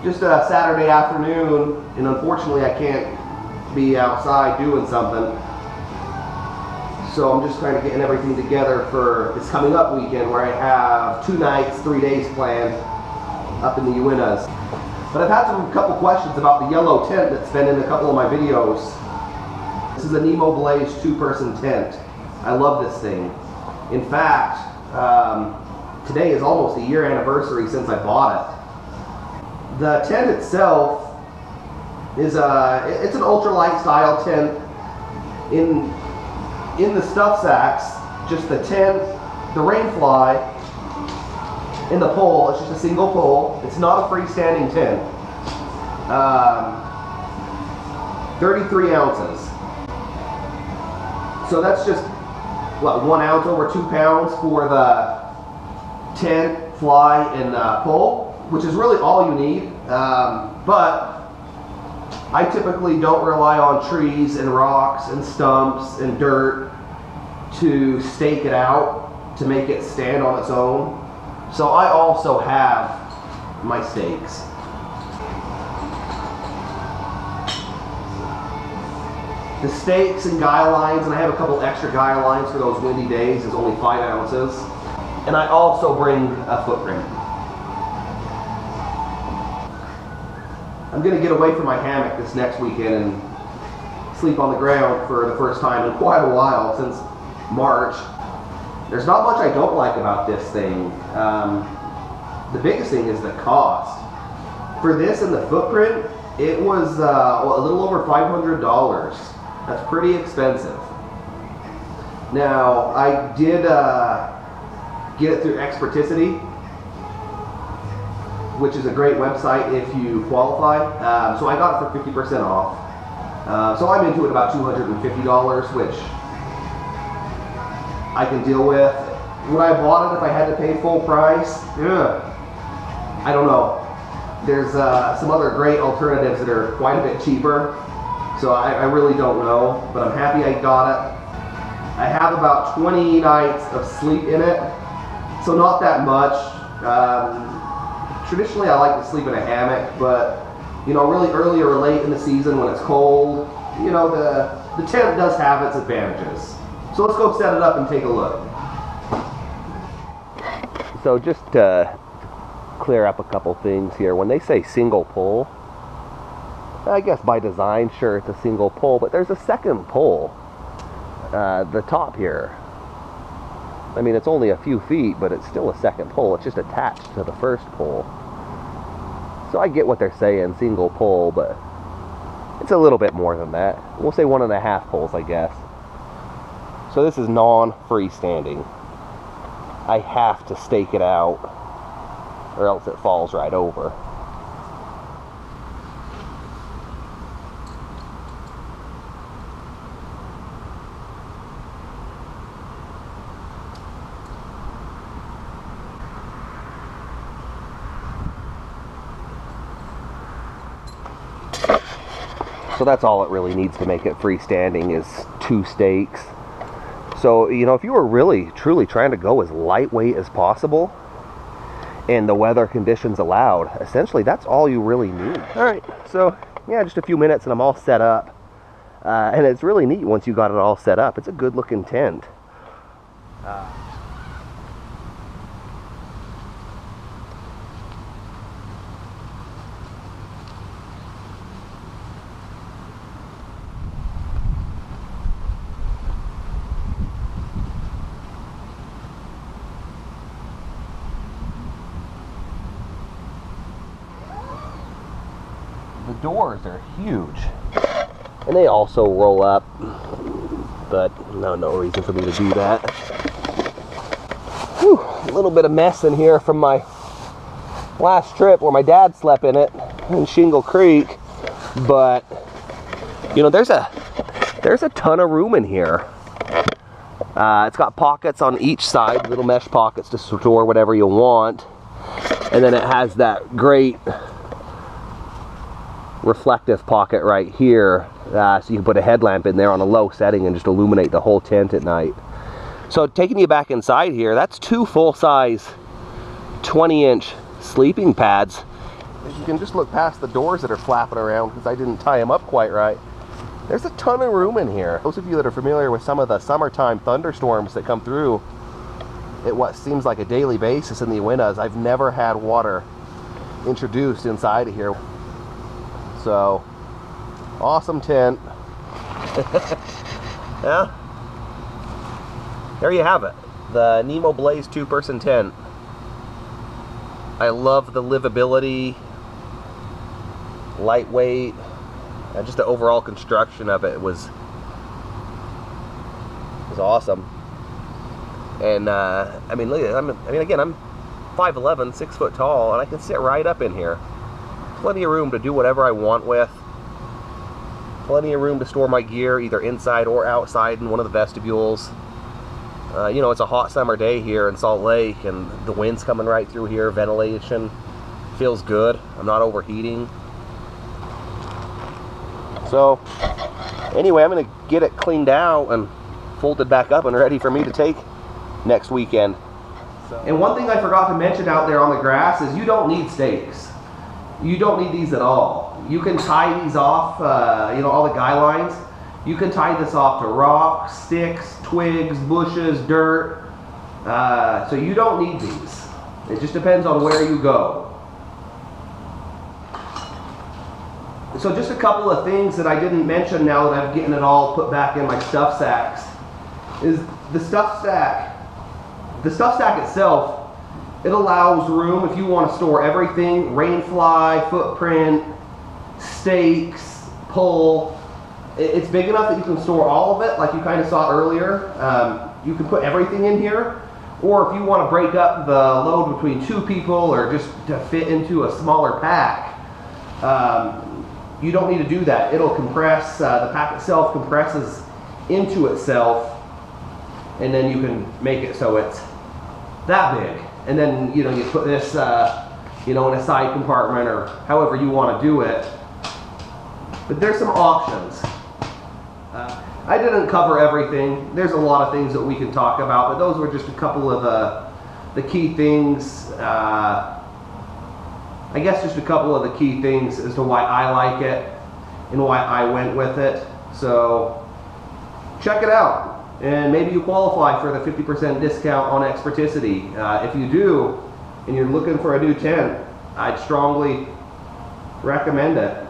Just a Saturday afternoon, and unfortunately I can't be outside doing something. So I'm just kind of getting everything together for this coming up weekend where I have 2 nights, 3 days planned up in the Uintas. But I've had a couple questions about the yellow tent that's been in a couple of my videos. This is a Nemo Blaze 2-person tent. I love this thing. In fact, today is almost a year anniversary since I bought it. The tent itself is it's an ultralight style tent. In the stuff sacks, just the tent, the rain fly, and the pole. It's just a single pole. It's not a freestanding tent. 33 ounces. So that's just, what, 1 ounce over 2 pounds for the tent, fly, and pole, which is really all you need. But I typically don't rely on trees and rocks and stumps and dirt to stake it out, to make it stand on its own. So I also have my stakes. The stakes and guy lines, and I have a couple extra guy lines for those windy days, is only 5 ounces. And I also bring a footprint. I'm going to get away from my hammock this next weekend and sleep on the ground for the first time in quite a while, since March. There's not much I don't like about this thing. The biggest thing is the cost. For this and the footprint, it was well, a little over $500. That's pretty expensive. Now, I did get it through Experticity, which is a great website if you qualify. So I got it for 50% off. So I'm into it about $250, which I can deal with. Would I have bought it if I had to pay full price? I don't know. There's some other great alternatives that are quite a bit cheaper. So I really don't know, but I'm happy I got it. I have about 20 nights of sleep in it, so not that much. Traditionally I like to sleep in a hammock, but you know, really early or late in the season when it's cold, you know, the tent does have its advantages. So let's go set it up and take a look. So just to clear up a couple things here, when they say single pole, I guess by design, sure, it's a single pole, but there's a second pole, the top here. I mean, it's only a few feet, but it's still a second pole. It's just attached to the first pole. So I get what they're saying, single pole, but it's a little bit more than that. We'll say 1.5 poles, I guess. So this is non-freestanding. I have to stake it out, or else it falls right over. So that's all it really needs to make it freestanding is 2 stakes. So, you know, if you were really, truly trying to go as lightweight as possible, and the weather conditions allowed, essentially that's all you really need. Alright, so yeah, just a few minutes and I'm all set up. And it's really neat once you got it all set up. It's a good looking tent. The doors are huge, and they also roll up, but no reason for me to do that. Whew, a little bit of mess in here from my last trip where my dad slept in it in Shingle Creek, but you know, there's a ton of room in here. It's got pockets on each side, little mesh pockets to store whatever you want, and then it has that great reflective pocket right here, so you can put a headlamp in there on a low setting and just illuminate the whole tent at night. So taking you back inside here, that's 2 full-size 20-inch sleeping pads. You can just look past the doors that are flapping around because I didn't tie them up quite right. There's a ton of room in here. Those of you that are familiar with some of the summertime thunderstorms that come through at what seems like a daily basis in the Uintas, I've never had water introduced inside of here. So, awesome tent. Yeah. There you have it. The Nemo Blaze 2-person tent. I love the livability, lightweight, and just the overall construction of it was awesome. And I mean, look at it. Again, I'm 5'11", 6 foot tall, and I can sit right up in here. Plenty of room to do whatever I want with. Plenty of room to store my gear, either inside or outside in one of the vestibules. You know, it's a hot summer day here in Salt Lake, and the wind's coming right through here. Ventilation feels good. I'm not overheating. So, anyway, I'm going to get it cleaned out and folded back up and ready for me to take next weekend. And one thing I forgot to mention out there on the grass is you don't need stakes. You don't need these at all. You can tie these off, you know, all the guy lines. You can tie this off to rocks, sticks, twigs, bushes, dirt. So you don't need these. It just depends on where you go. So just a couple of things that I didn't mention now that I'm getting it all put back in my stuff sacks is the stuff stack. The stuff stack itself, it allows room if you want to store everything, rainfly, footprint, stakes, pull. It's big enough that you can store all of it, like you kind of saw earlier. You can put everything in here, or if you want to break up the load between 2 people or just to fit into a smaller pack, you don't need to do that. It'll compress, the pack itself compresses into itself, and then you can make it so it's that big. And then, you know, you put this, you know, in a side compartment or however you want to do it. But there's some options. I didn't cover everything. There's a lot of things that we can talk about, but those were just a couple of the key things. I guess just a couple of the key things as to why I like it and why I went with it. So check it out, and maybe you qualify for the 50% discount on Experticity. If you do, and you're looking for a new tent, I'd strongly recommend it.